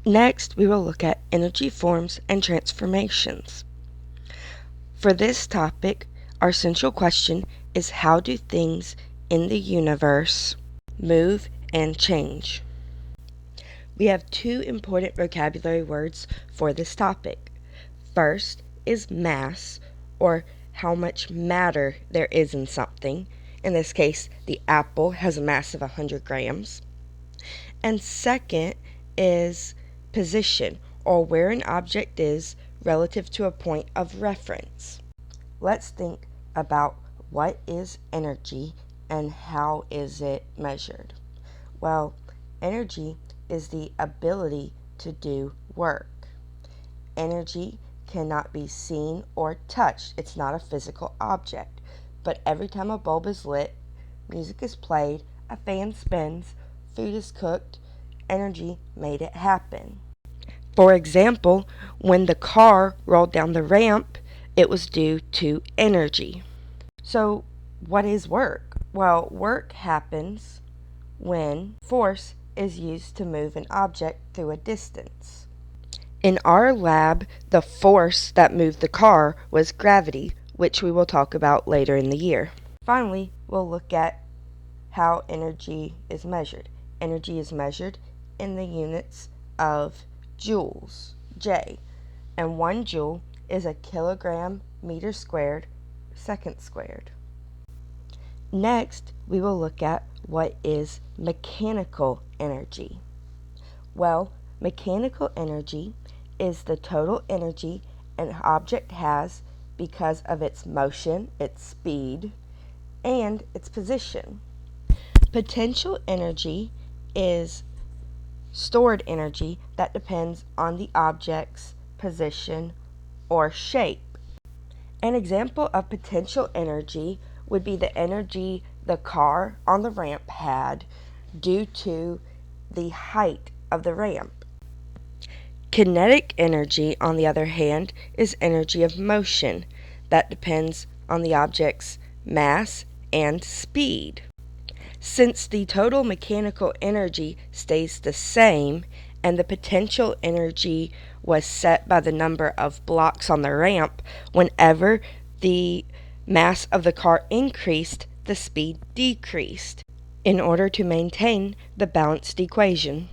Next, we will look at energy forms and transformations. For this topic, our central question is, how do things in the universe move and change? We have two important vocabulary words for this topic. First is mass, or how much matter there is in something. In this case, the apple has a mass of 100 grams. And second is position, or where an object is relative to a point of reference. Let's think about what is energy and how is it measured. Well, energy is the ability to do work. Energy cannot be seen or touched. It's not a physical object. But every time a bulb is lit, music is played, a fan spins, food is cooked, energy made it happen. For example, when the car rolled down the ramp, it was due to energy. So, what is work? Well, work happens when force is used to move an object through a distance. In our lab, the force that moved the car was gravity, which we will talk about later in the year. Finally, we'll look at how energy is measured. Energy is measured in the units of joules, J, and 1 joule is a kilogram meter squared second squared. Next, we will look at what is mechanical energy. Well, mechanical energy is the total energy an object has because of its motion, its speed, and its position. Potential energy is stored energy that depends on the object's position or shape. An example of potential energy would be the energy the car on the ramp had due to the height of the ramp. Kinetic energy, on the other hand, is energy of motion that depends on the object's mass and speed. Since the total mechanical energy stays the same and the potential energy was set by the number of blocks on the ramp, whenever the mass of the car increased, the speed decreased in order to maintain the balanced equation.